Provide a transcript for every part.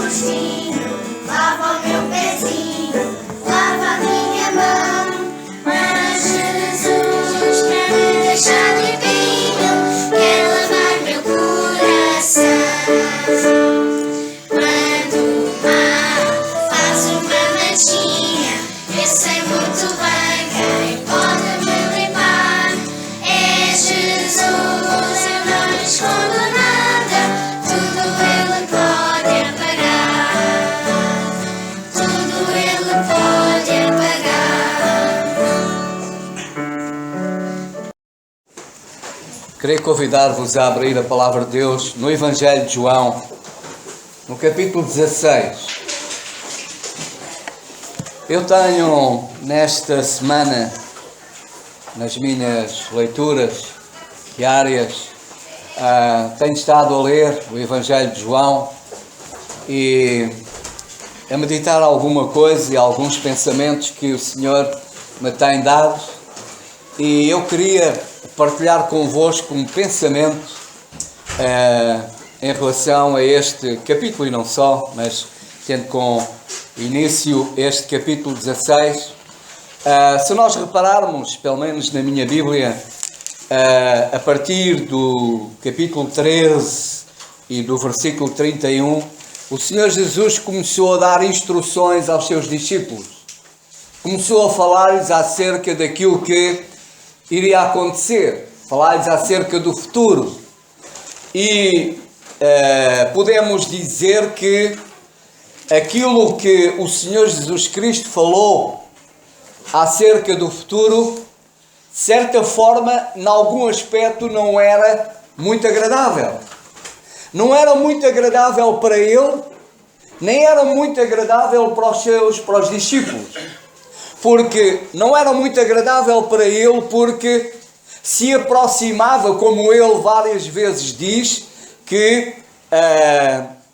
rostinho, lava o meu pezinho, lava a minha mão. Mas Jesus quer me deixar limpinho, quer lavar meu coração. Quando mal faço uma manchinha, eu sei muito bem quem pode me limpar. É Jesus, eu não escondo nada, tudo Ele pode apagar. Tudo Ele pode apagar. Queria convidar-vos a abrir a Palavra de Deus no Evangelho de João, no capítulo 16. Eu tenho, nesta semana, nas minhas leituras diárias, tenho estado a ler o Evangelho de João e a meditar alguma coisa e alguns pensamentos que o Senhor me tem dado. E eu queria partilhar convosco um pensamento em relação a este capítulo, e não só, mas tendo com início este capítulo 16. Se nós repararmos, pelo menos na minha Bíblia, a partir do capítulo 13 e do versículo 31, o Senhor Jesus começou a dar instruções aos seus discípulos. Começou a falar-lhes acerca daquilo que iria acontecer, falar-lhes acerca do futuro. E podemos dizer que aquilo que o Senhor Jesus Cristo falou acerca do futuro, de certa forma, em algum aspecto, não era muito agradável. Não era muito agradável para ele, nem era muito agradável para os discípulos. Porque não era muito agradável para ele, porque se aproximava, como ele várias vezes diz, que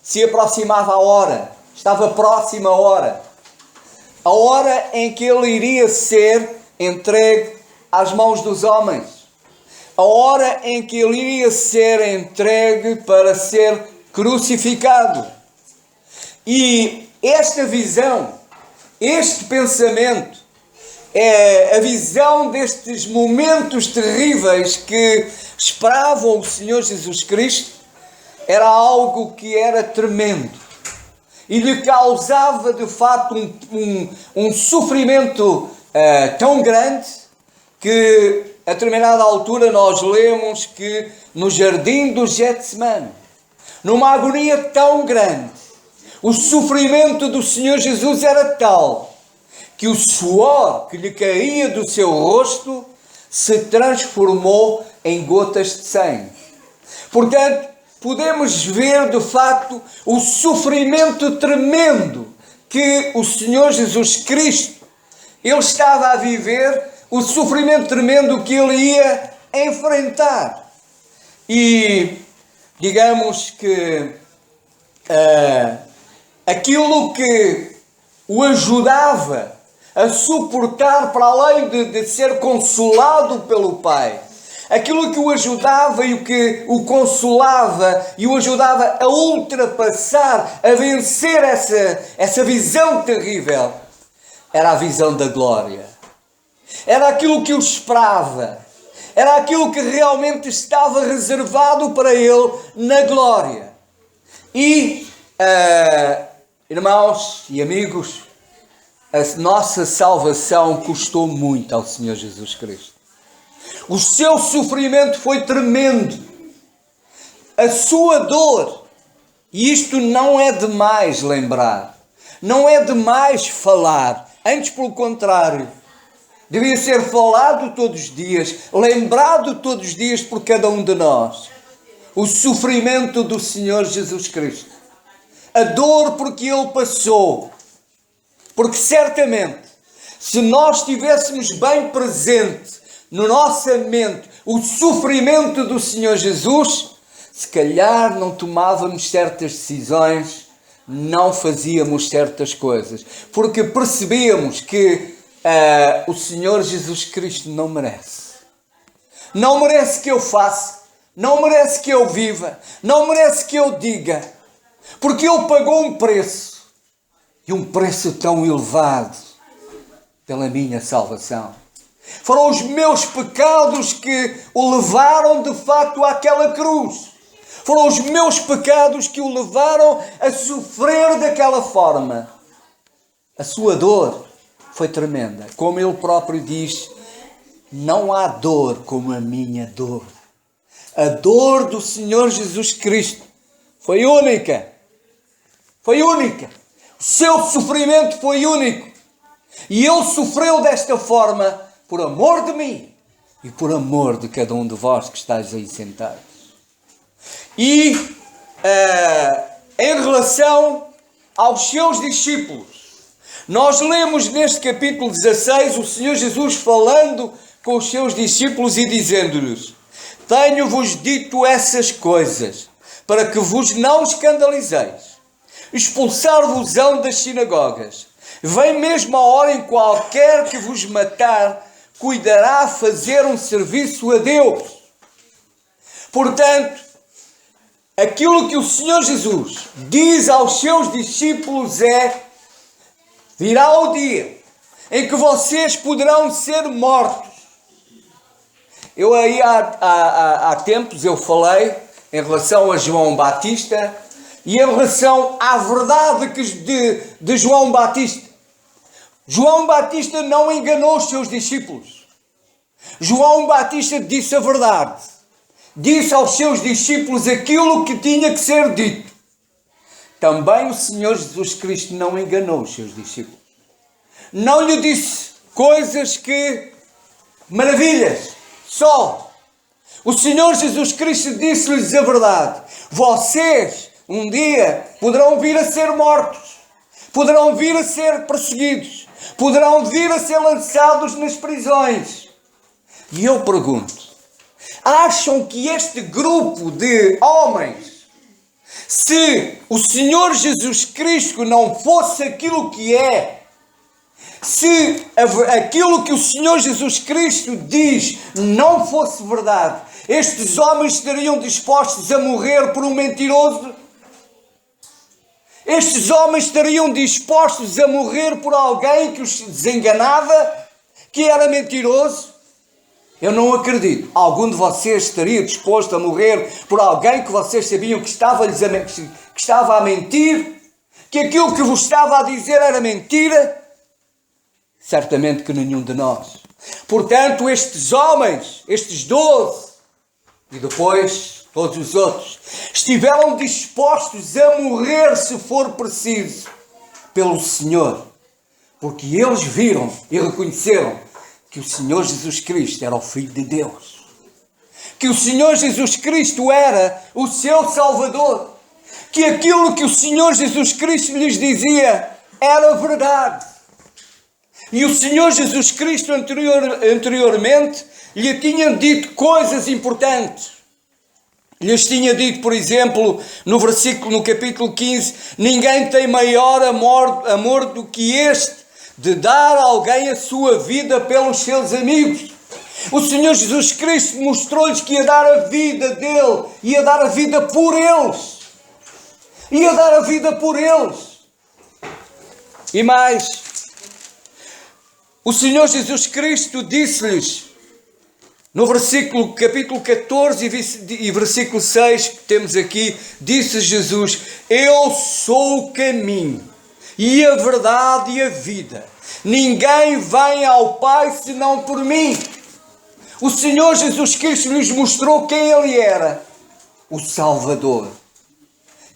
se aproximava a hora, estava próxima a hora em que ele iria ser entregue às mãos dos homens, a hora em que ele iria ser entregue para ser crucificado. E esta visão, este pensamento, é a visão destes momentos terríveis que esperavam o Senhor Jesus Cristo, era algo que era tremendo e lhe causava de facto um sofrimento tão grande que a determinada altura nós lemos que no jardim do Getsemane, numa agonia tão grande, o sofrimento do Senhor Jesus era tal que o suor que lhe caía do seu rosto se transformou em gotas de sangue. Portanto, podemos ver de facto o sofrimento tremendo que o Senhor Jesus Cristo, ele estava a viver, o sofrimento tremendo que ele ia enfrentar. E digamos que aquilo que o ajudava a suportar, para além de ser consolado pelo Pai, aquilo que o ajudava e o que o consolava e o ajudava a ultrapassar, a vencer essa visão terrível, era a visão da glória. Era aquilo que o esperava. Era aquilo que realmente estava reservado para ele na glória. E, irmãos e amigos, a nossa salvação custou muito ao Senhor Jesus Cristo. O seu sofrimento foi tremendo. A sua dor, e isto não é demais lembrar, não é demais falar, antes pelo contrário, devia ser falado todos os dias, lembrado todos os dias por cada um de nós. O sofrimento do Senhor Jesus Cristo. A dor porque Ele passou. Porque certamente, se nós tivéssemos bem presente na nossa mente o sofrimento do Senhor Jesus, se calhar não tomávamos certas decisões, não fazíamos certas coisas, porque percebíamos que o Senhor Jesus Cristo não merece. Não merece que eu faça, não merece que eu viva, não merece que eu diga. Porque Ele pagou um preço, e um preço tão elevado, pela minha salvação. Foram os meus pecados que o levaram de facto àquela cruz. Foram os meus pecados que o levaram a sofrer daquela forma. A sua dor foi tremenda. Como Ele próprio diz, não há dor como a minha dor. A dor do Senhor Jesus Cristo foi única. Foi única. O seu sofrimento foi único. E Ele sofreu desta forma por amor de mim e por amor de cada um de vós que estáis aí sentados. E em relação aos seus discípulos, nós lemos neste capítulo 16 o Senhor Jesus falando com os seus discípulos e dizendo-lhes: tenho-vos dito essas coisas para que vos não escandalizeis. Expulsar-vos-ão das sinagogas. Vem mesmo a hora em qualquer que vos matar, cuidará a fazer um serviço a Deus. Portanto, aquilo que o Senhor Jesus diz aos seus discípulos é: virá o dia em que vocês poderão ser mortos. Eu aí há tempos eu falei em relação a João Batista e em relação à verdade de João Batista. João Batista não enganou os seus discípulos. João Batista disse a verdade. Disse aos seus discípulos aquilo que tinha que ser dito. Também o Senhor Jesus Cristo não enganou os seus discípulos. Não lhe disse coisas maravilhas, só. O Senhor Jesus Cristo disse-lhes a verdade. Vocês um dia poderão vir a ser mortos. Poderão vir a ser perseguidos. Poderão vir a ser lançados nas prisões. E eu pergunto, acham que este grupo de homens, se o Senhor Jesus Cristo não fosse aquilo que é, se aquilo que o Senhor Jesus Cristo diz não fosse verdade, estes homens estariam dispostos a morrer por um mentiroso? Estes homens estariam dispostos a morrer por alguém que os desenganava, que era mentiroso? Eu não acredito. Algum de vocês estaria disposto a morrer por alguém que vocês sabiam que estava a mentir? Que aquilo que vos estava a dizer era mentira? Certamente que nenhum de nós. Portanto, estes homens, estes 12, e depois todos os outros, estiveram dispostos a morrer se for preciso pelo Senhor. Porque eles viram e reconheceram que o Senhor Jesus Cristo era o Filho de Deus. Que o Senhor Jesus Cristo era o seu Salvador. Que aquilo que o Senhor Jesus Cristo lhes dizia era verdade. E o Senhor Jesus Cristo anteriormente lhe tinha dito coisas importantes. Lhes tinha dito, por exemplo, no capítulo 15, ninguém tem maior amor do que este, de dar a alguém a sua vida pelos seus amigos. O Senhor Jesus Cristo mostrou-lhes que ia dar a vida dele, ia dar a vida por eles. Ia dar a vida por eles. E mais, o Senhor Jesus Cristo disse-lhes, no capítulo 14 e versículo 6, que temos aqui, disse Jesus: eu sou o caminho, e a verdade e a vida. Ninguém vem ao Pai senão por mim. O Senhor Jesus Cristo lhes mostrou quem Ele era, o Salvador.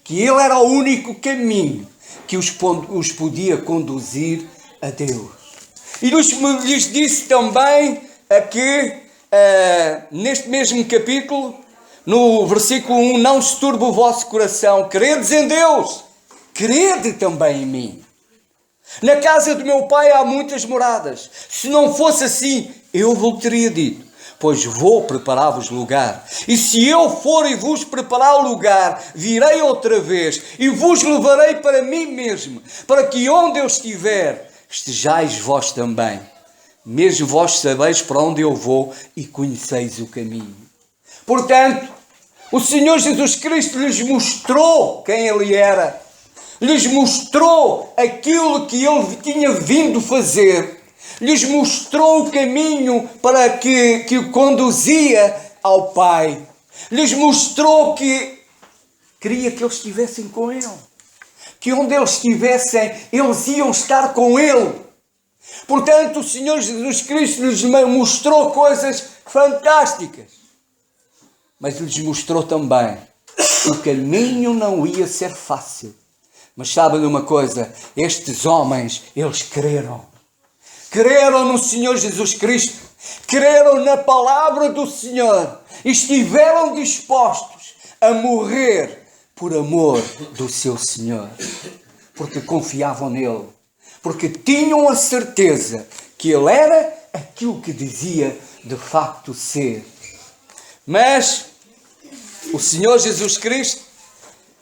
Que Ele era o único caminho que os podia conduzir a Deus. E lhes disse também que, neste mesmo capítulo, no versículo 1, não se turbe o vosso coração, credes em Deus, crede também em mim. Na casa do meu Pai há muitas moradas. Se não fosse assim, eu vos teria dito, pois vou preparar-vos lugar. E se eu for e vos preparar o lugar, virei outra vez e vos levarei para mim mesmo, para que onde eu estiver, estejais vós também. Mesmo vós sabeis para onde eu vou e conheceis o caminho. Portanto, O Senhor Jesus Cristo lhes mostrou quem Ele era. Lhes mostrou aquilo que Ele tinha vindo fazer. Lhes mostrou o caminho para que o conduzia ao Pai. Lhes mostrou que queria que eles estivessem com Ele. Que onde eles estivessem, eles iam estar com Ele. Portanto, o Senhor Jesus Cristo lhes mostrou coisas fantásticas. Mas lhes mostrou também que o caminho não ia ser fácil. Mas sabem de uma coisa? Estes homens, eles creram. Creram no Senhor Jesus Cristo. Creram na palavra do Senhor. E estiveram dispostos a morrer por amor do seu Senhor. Porque confiavam nele. Porque tinham a certeza que ele era aquilo que dizia de facto ser. Mas o Senhor Jesus Cristo,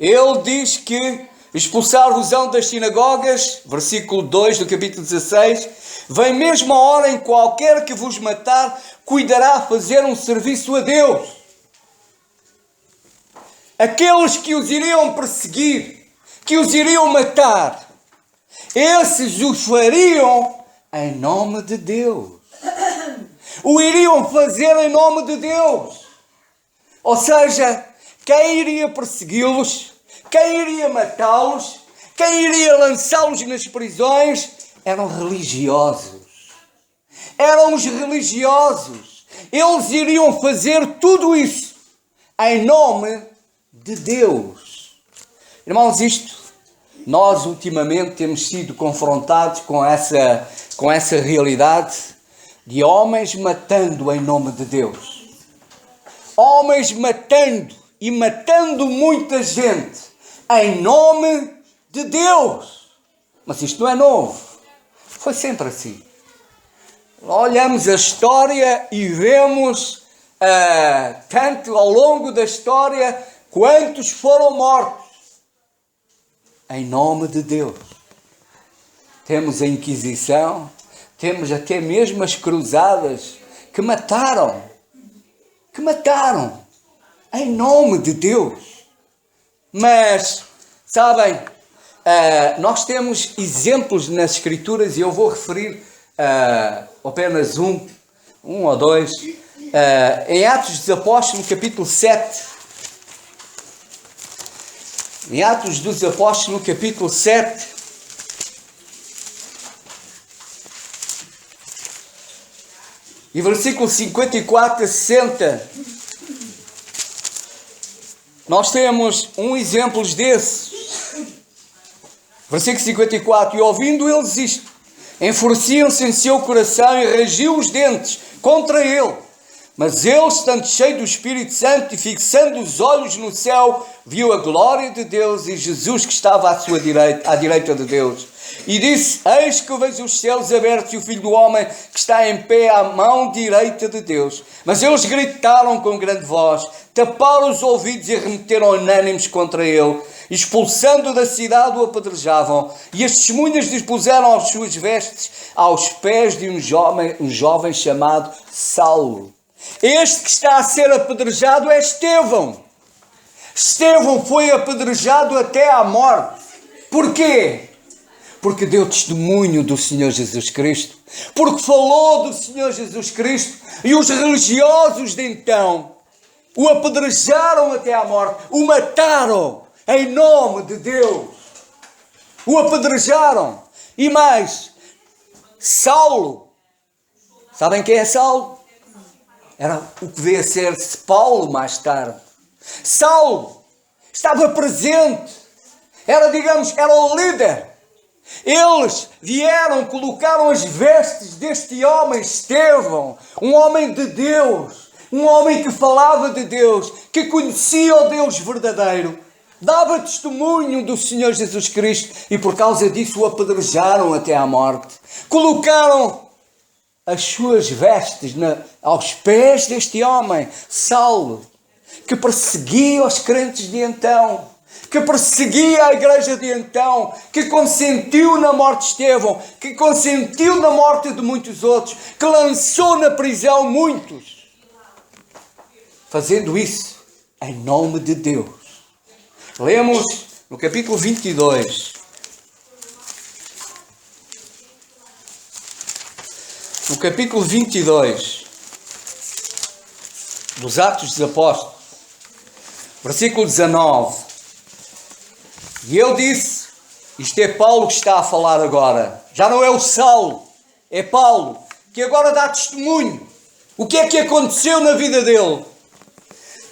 ele diz que expulsar-vos-ão das sinagogas, versículo 2 do capítulo 16, vem mesmo a hora em qualquer que vos matar, cuidará a fazer um serviço a Deus. Aqueles que os iriam perseguir, que os iriam matar, esses os fariam em nome de Deus. O iriam fazer em nome de Deus. Ou seja, quem iria persegui-los, quem iria matá-los, quem iria lançá-los nas prisões, eram religiosos. Eram os religiosos. Eles iriam fazer tudo isso em nome de Deus. Irmãos, nós ultimamente temos sido confrontados com essa realidade de homens matando em nome de Deus. Homens matando e matando muita gente em nome de Deus. Mas isto não é novo. Foi sempre assim. Olhamos a história e vemos tanto ao longo da história quantos foram mortos em nome de Deus. Temos a Inquisição, temos até mesmo as cruzadas que mataram em nome de Deus. Mas, sabem, nós temos exemplos nas Escrituras e eu vou referir apenas um ou dois. Em Atos dos Apóstolos, capítulo 7. Em Atos dos Apóstolos, capítulo 7. E versículo 54 a 60. Nós temos um exemplo desses. Versículo 54. E ouvindo eles isto, enfureciam-se em seu coração e rangiam os dentes contra ele. Mas ele, estando cheio do Espírito Santo e fixando os olhos no céu, viu a glória de Deus e Jesus que estava à direita de Deus. E disse, eis que vejo os céus abertos e o Filho do Homem que está em pé à mão direita de Deus. Mas eles gritaram com grande voz, taparam os ouvidos e arremeteram unânimes contra ele. Expulsando da cidade o apedrejavam. E as testemunhas dispuseram as suas vestes aos pés de um jovem chamado Saulo. Este que está a ser apedrejado é Estevão. Estevão foi apedrejado até à morte. Porquê? Porque deu testemunho do Senhor Jesus Cristo. Porque falou do Senhor Jesus Cristo. E os religiosos de então o apedrejaram até à morte. O mataram em nome de Deus. O apedrejaram. E mais, Saulo. Sabem quem é Saulo? Era o que veio a ser Paulo mais tarde. Saulo estava presente. Era o líder. Eles vieram, colocaram as vestes deste homem, Estevão, um homem de Deus, um homem que falava de Deus, que conhecia o Deus verdadeiro, dava testemunho do Senhor Jesus Cristo e por causa disso o apedrejaram até à morte. Colocaram as suas vestes aos pés deste homem, Saulo, que perseguia os crentes de então, que perseguia a igreja de então, que consentiu na morte de Estevão, que consentiu na morte de muitos outros, que lançou na prisão muitos. Fazendo isso, em nome de Deus. Lemos no capítulo 22. No capítulo 22 dos Atos dos Apóstolos, versículo 19. E ele disse, isto é Paulo que está a falar agora, já não é o Saulo, é Paulo, que agora dá testemunho. O que é que aconteceu na vida dele?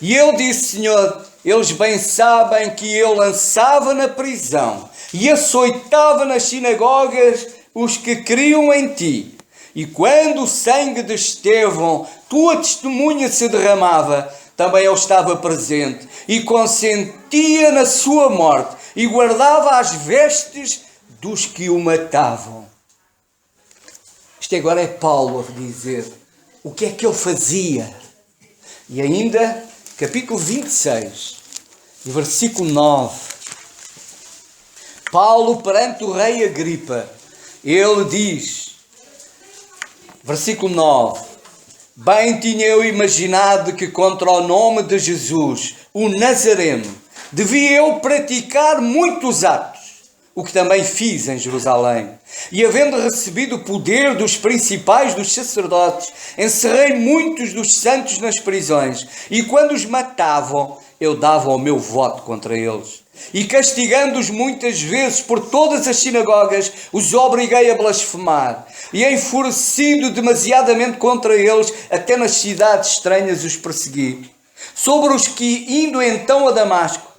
E ele disse, Senhor, eles bem sabem que eu lançava na prisão e açoitava nas sinagogas os que criam em ti. E quando o sangue de Estevão, tua testemunha, se derramava, também eu estava presente e consentia na sua morte e guardava as vestes dos que o matavam. Isto agora é Paulo a dizer o que é que ele fazia. E ainda, capítulo 26, versículo 9. Paulo perante o rei Agripa, ele diz, versículo 9, bem tinha eu imaginado que contra o nome de Jesus, o Nazareno, devia eu praticar muitos atos, o que também fiz em Jerusalém. E havendo recebido o poder dos principais dos sacerdotes, encerrei muitos dos santos nas prisões, e quando os matavam, eu dava o meu voto contra eles. E castigando-os muitas vezes por todas as sinagogas, os obriguei a blasfemar. E enfurecido demasiadamente contra eles, até nas cidades estranhas os persegui. Sobre os que, indo então a Damasco,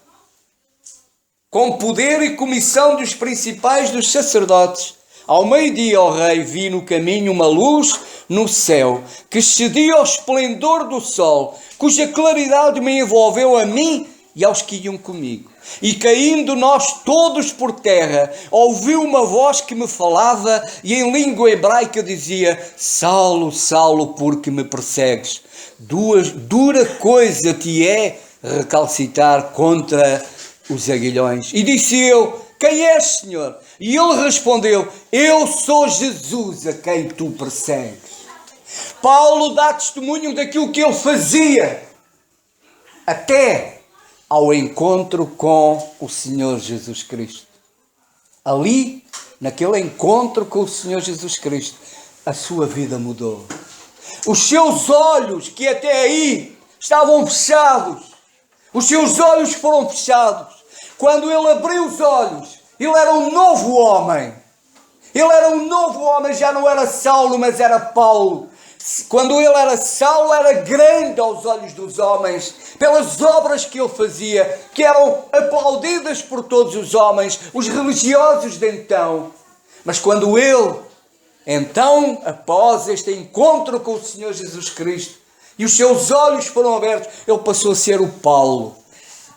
com poder e comissão dos principais dos sacerdotes, ao meio-dia, ó rei, vi no caminho uma luz no céu, que excedia ao esplendor do sol, cuja claridade me envolveu a mim e aos que iam comigo. E caindo nós todos por terra, ouvi uma voz que me falava e em língua hebraica dizia, Saulo, Saulo, por que me persegues? Dura coisa te é recalcitar contra os aguilhões. E disse eu, quem és, Senhor? E ele respondeu, eu sou Jesus a quem tu persegues. Paulo dá testemunho daquilo que ele fazia até ao encontro com o Senhor Jesus Cristo. Ali, naquele encontro com o Senhor Jesus Cristo, a sua vida mudou. Os seus olhos, que até aí estavam fechados, os seus olhos foram fechados. Quando ele abriu os olhos, ele era um novo homem. Ele era um novo homem, já não era Saulo, mas era Paulo. Quando ele era Saulo, era grande aos olhos dos homens, pelas obras que ele fazia, que eram aplaudidas por todos os homens, os religiosos de então. Mas quando ele, então, após este encontro com o Senhor Jesus Cristo, e os seus olhos foram abertos, ele passou a ser o Paulo.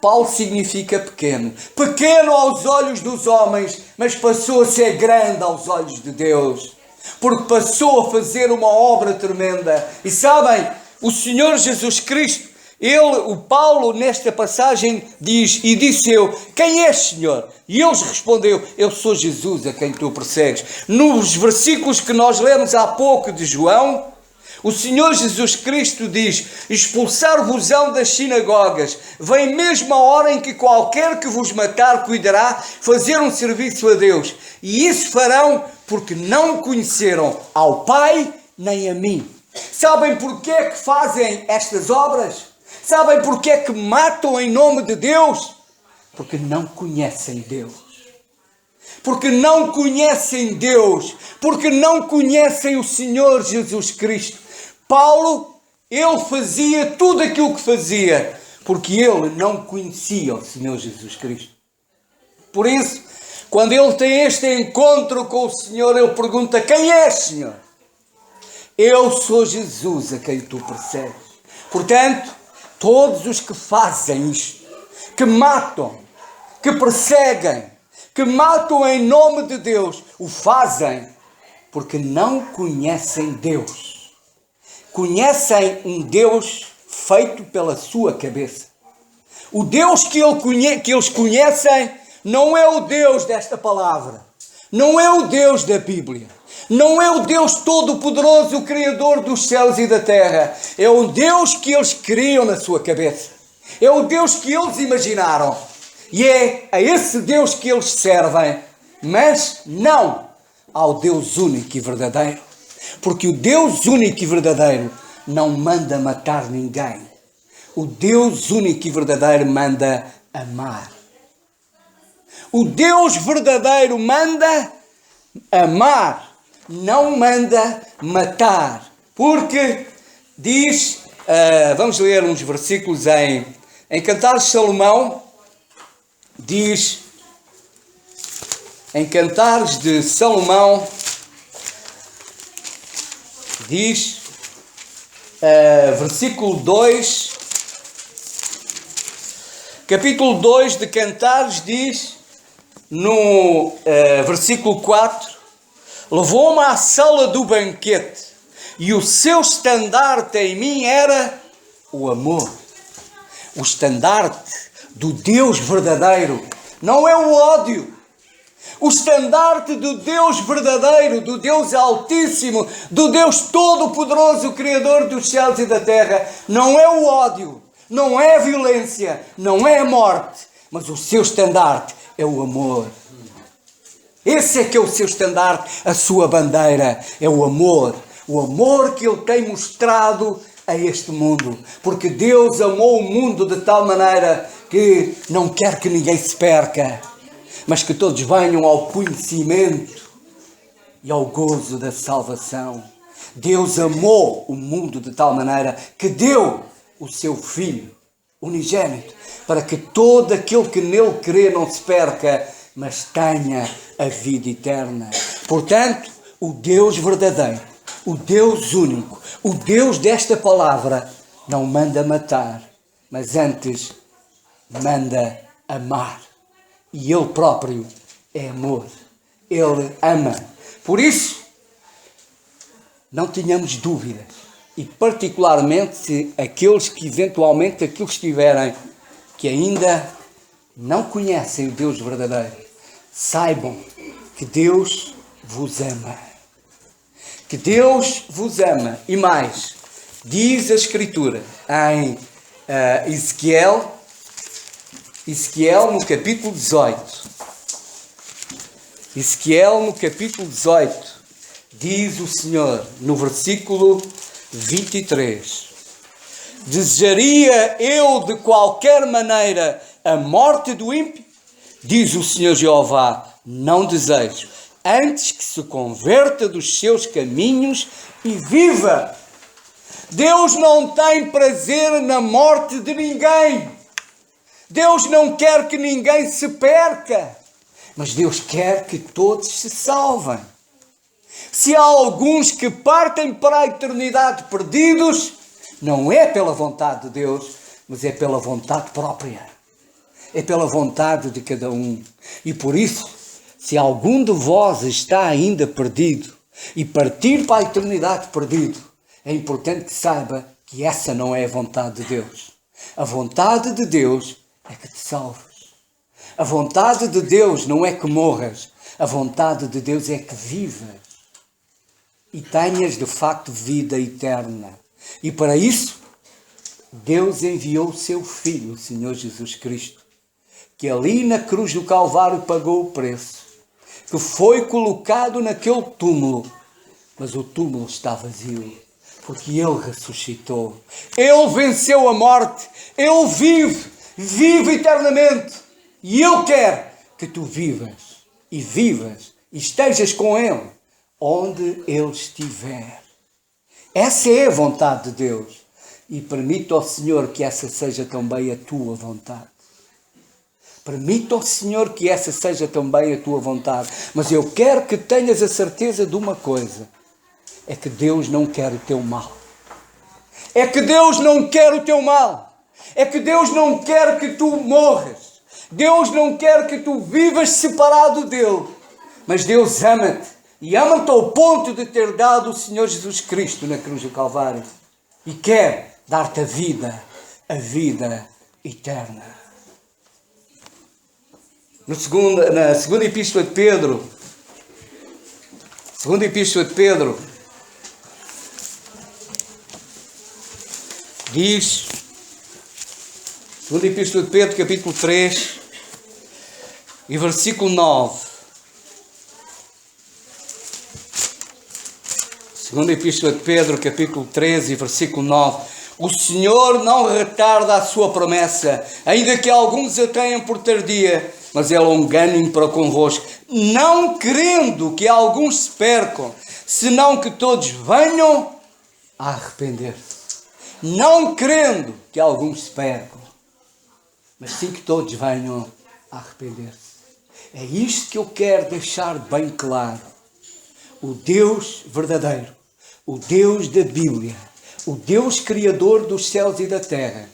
Paulo significa pequeno. Pequeno aos olhos dos homens, mas passou a ser grande aos olhos de Deus. Porque passou a fazer uma obra tremenda. E sabem, o Senhor Jesus Cristo, o Paulo, nesta passagem, diz, e disse eu, quem és, Senhor? E eles respondeu, eu sou Jesus a quem tu persegues. Nos versículos que nós lemos há pouco de João, o Senhor Jesus Cristo diz, expulsar-vos-ão das sinagogas, vem mesmo a hora em que qualquer que vos matar cuidará fazer um serviço a Deus. E isso farão porque não conheceram ao Pai nem a mim. Sabem porquê que fazem estas obras? Sabem porquê que matam em nome de Deus? Porque não conhecem Deus. Porque não conhecem Deus. Porque não conhecem o Senhor Jesus Cristo. Paulo, ele fazia tudo aquilo que fazia, porque ele não conhecia o Senhor Jesus Cristo. Por isso, quando ele tem este encontro com o Senhor, ele pergunta, quem és, Senhor? Eu sou Jesus a quem tu persegues. Portanto, todos os que fazem isto, que matam, que perseguem, que matam em nome de Deus, o fazem porque não conhecem Deus. Conhecem um Deus feito pela sua cabeça. O Deus que eles conhecem não é o Deus desta palavra. Não é o Deus da Bíblia. Não é o Deus Todo-Poderoso, o Criador dos céus e da terra. É o Deus que eles criam na sua cabeça. É o Deus que eles imaginaram. E é a esse Deus que eles servem. Mas não ao Deus único e verdadeiro. Porque o Deus único e verdadeiro não manda matar ninguém. O Deus único e verdadeiro manda amar. O Deus verdadeiro manda amar, não manda matar. Porque diz, vamos ler uns versículos em Cantares de Salomão, diz, em Cantares de Salomão, diz, versículo 2, capítulo 2 de Cantares diz, no versículo 4, levou-me à sala do banquete e o seu estandarte em mim era o amor. O estandarte do Deus verdadeiro não é o ódio. O estandarte do Deus verdadeiro, do Deus Altíssimo, do Deus Todo-Poderoso, Criador dos céus e da terra, não é o ódio, não é a violência, não é a morte, mas o seu estandarte é o amor. Esse é que é o seu estandarte, a sua bandeira, é o amor que Ele tem mostrado a este mundo, porque Deus amou o mundo de tal maneira que não quer que ninguém se perca, mas que todos venham ao conhecimento e ao gozo da salvação. Deus amou o mundo de tal maneira que deu o seu Filho unigênito, para que todo aquele que nele crê não se perca, mas tenha a vida eterna. Portanto, o Deus verdadeiro, o Deus único, o Deus desta palavra, não manda matar, mas antes manda amar. E Ele próprio é amor. Ele ama. Por isso, não tenhamos dúvidas. E particularmente se aqueles que eventualmente aqui estiverem, que ainda não conhecem o Deus verdadeiro, saibam que Deus vos ama. Que Deus vos ama. E mais, diz a Escritura em Ezequiel no capítulo 18. Ezequiel no capítulo 18, diz o Senhor, no versículo 23, desejaria eu de qualquer maneira a morte do ímpio? Diz o Senhor Jeová, não desejo, antes que se converta dos seus caminhos e viva. Deus não tem prazer na morte de ninguém. Deus não quer que ninguém se perca, mas Deus quer que todos se salvem. Se há alguns que partem para a eternidade perdidos, não é pela vontade de Deus, mas é pela vontade própria. É pela vontade de cada um. E por isso, se algum de vós está ainda perdido e partir para a eternidade perdido, é importante que saiba que essa não é a vontade de Deus. A vontade de Deus é que te salves. A vontade de Deus não é que morras. A vontade de Deus é que vivas e tenhas de facto vida eterna. E para isso, Deus enviou o seu Filho, o Senhor Jesus Cristo, que ali na cruz do Calvário pagou o preço, que foi colocado naquele túmulo, mas o túmulo está vazio, porque Ele ressuscitou. Ele venceu a morte, Ele vive eternamente, e Ele quer que tu vivas e estejas com Ele onde Ele estiver. Essa é a vontade de Deus. E permita ao Senhor que essa seja também a tua vontade. Permita ao Senhor que essa seja também a tua vontade. Mas eu quero que tenhas a certeza de uma coisa. É que Deus não quer o teu mal. É que Deus não quer o teu mal. É que Deus não quer que tu morras. Deus não quer que tu vivas separado dele. Mas Deus ama-te. E ama-te ao ponto de ter dado o Senhor Jesus Cristo na cruz do Calvário. E quer dar-te a vida eterna. Na segunda epístola de Pedro, diz Segunda Epístola de Pedro, capítulo 3 e versículo 9. Segunda Epístola de Pedro, capítulo 3 e versículo 9. O Senhor não retarda a sua promessa, ainda que alguns a tenham por tardia, mas é longânimo para convosco, não querendo que alguns se percam, senão que todos venham a arrepender-se. Não querendo que alguns se percam, mas sim que todos venham a arrepender-se. É isto que eu quero deixar bem claro. O Deus verdadeiro, o Deus da Bíblia, o Deus criador dos céus e da terra,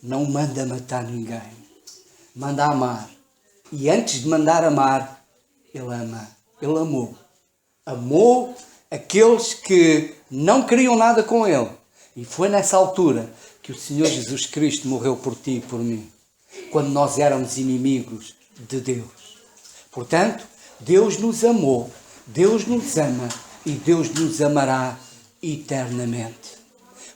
não manda matar ninguém, manda amar. E antes de mandar amar, Ele ama. Ele amou. Amou aqueles que não queriam nada com Ele. E foi nessa altura que o Senhor Jesus Cristo morreu por ti e por mim, quando nós éramos inimigos de Deus. Portanto, Deus nos amou, Deus nos ama e Deus nos amará eternamente.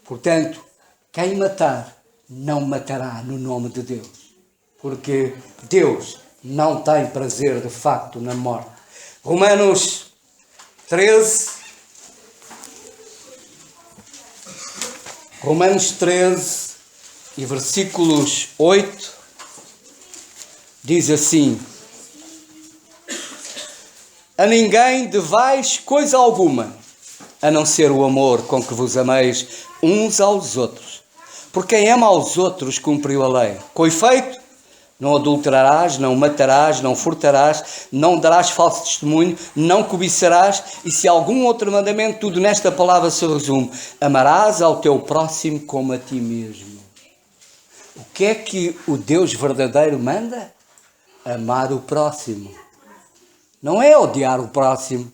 Portanto, quem matar, não matará no nome de Deus, porque Deus não tem prazer de facto na morte. Romanos 13 e versículos 8 diz assim: a ninguém devais coisa alguma, a não ser o amor com que vos ameis uns aos outros. Porque quem ama aos outros cumpriu a lei. Com efeito, não adulterarás, não matarás, não furtarás, não darás falso testemunho, não cobiçarás, e se algum outro mandamento, tudo nesta palavra se resume: amarás ao teu próximo como a ti mesmo. O que é que o Deus verdadeiro manda? Amar o próximo. Não é odiar o próximo,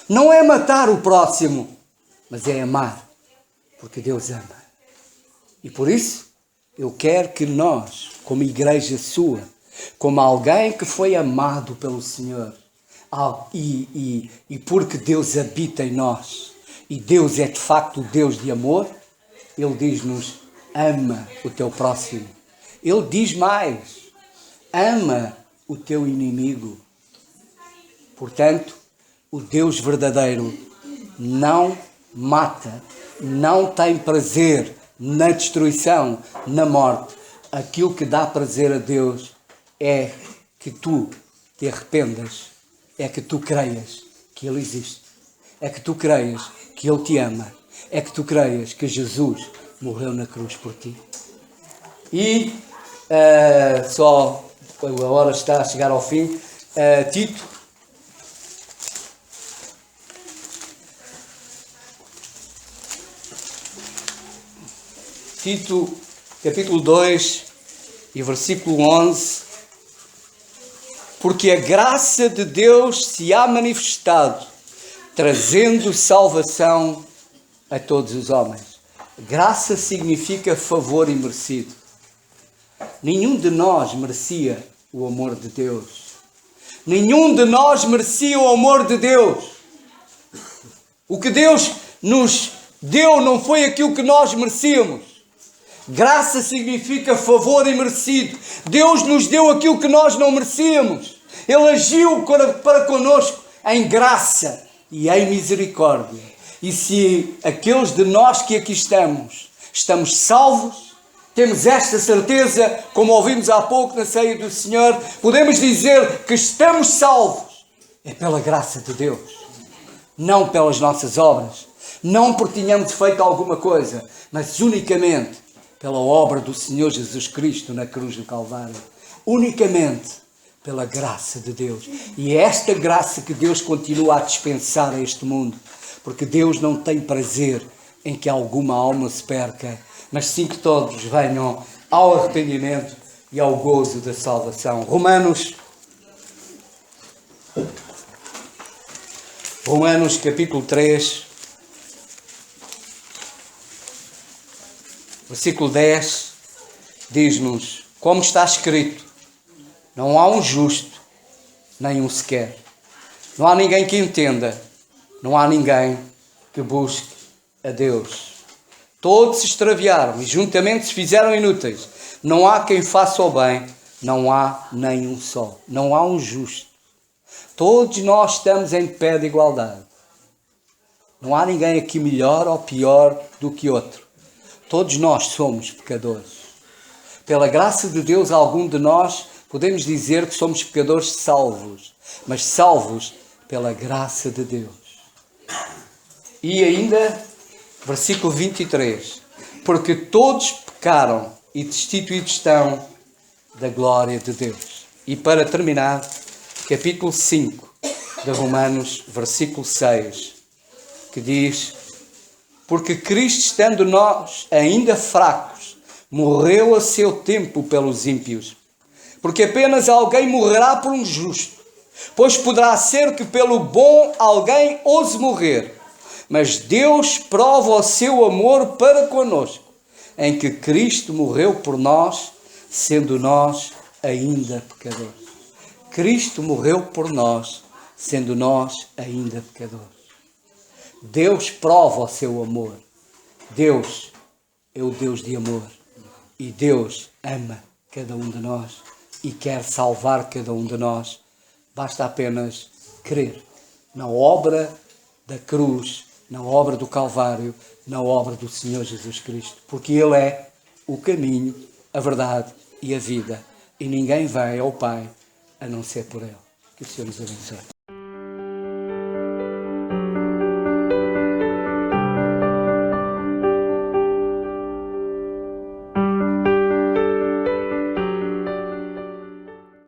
não é matar o próximo, mas é amar, porque Deus ama. E por isso, eu quero que nós, como igreja sua, como alguém que foi amado pelo Senhor, e porque Deus habita em nós, e Deus é de facto o Deus de amor, Ele diz-nos: ama o teu próximo. Ele diz mais: ama o teu inimigo. Portanto, o Deus verdadeiro não mata, não tem prazer na destruição, na morte. Aquilo que dá prazer a Deus é que tu te arrependas, é que tu creias que Ele existe, é que tu creias que Ele te ama, é que tu creias que Jesus morreu na cruz por ti. E a hora está a chegar ao fim. Tito, capítulo 2 e versículo 11. Porque a graça de Deus se há manifestado, trazendo salvação a todos os homens. Graça significa favor imerecido. Nenhum de nós merecia o amor de Deus. Nenhum de nós merecia o amor de Deus. O que Deus nos deu não foi aquilo que nós merecíamos. Graça significa favor imerecido. Deus nos deu aquilo que nós não merecíamos. Ele agiu para connosco em graça e em misericórdia. E se aqueles de nós que aqui estamos salvos, temos esta certeza, como ouvimos há pouco na ceia do Senhor, podemos dizer que estamos salvos. É pela graça de Deus, não pelas nossas obras, não porque tenhamos feito alguma coisa, mas unicamente pela obra do Senhor Jesus Cristo na cruz do Calvário. Unicamente pela graça de Deus. E é esta graça que Deus continua a dispensar a este mundo. Porque Deus não tem prazer em que alguma alma se perca, mas sim que todos venham ao arrependimento e ao gozo da salvação. Romanos capítulo 3, versículo 10, diz-nos: como está escrito, não há um justo, nem um sequer. Não há ninguém que entenda, não há ninguém que busque a Deus. Todos se extraviaram e juntamente se fizeram inúteis. Não há quem faça o bem, não há nem um só. Não há um justo. Todos nós estamos em pé de igualdade. Não há ninguém aqui melhor ou pior do que outro. Todos nós somos pecadores. Pela graça de Deus, algum de nós podemos dizer que somos pecadores salvos, mas salvos pela graça de Deus. E ainda, versículo 23, porque todos pecaram e destituídos estão da glória de Deus. E para terminar, capítulo 5 de Romanos, versículo 6, que diz: porque Cristo, estando nós ainda fracos, morreu a seu tempo pelos ímpios. Porque apenas alguém morrerá por um justo, pois poderá ser que pelo bom alguém ouse morrer. Mas Deus prova o seu amor para conosco, em que Cristo morreu por nós, sendo nós ainda pecadores. Cristo morreu por nós, sendo nós ainda pecadores. Deus prova o seu amor. Deus é o Deus de amor. E Deus ama cada um de nós e quer salvar cada um de nós. Basta apenas crer na obra da cruz, na obra do Calvário, na obra do Senhor Jesus Cristo. Porque Ele é o caminho, a verdade e a vida. E ninguém vai ao Pai a não ser por Ele. Que o Senhor nos abençoe.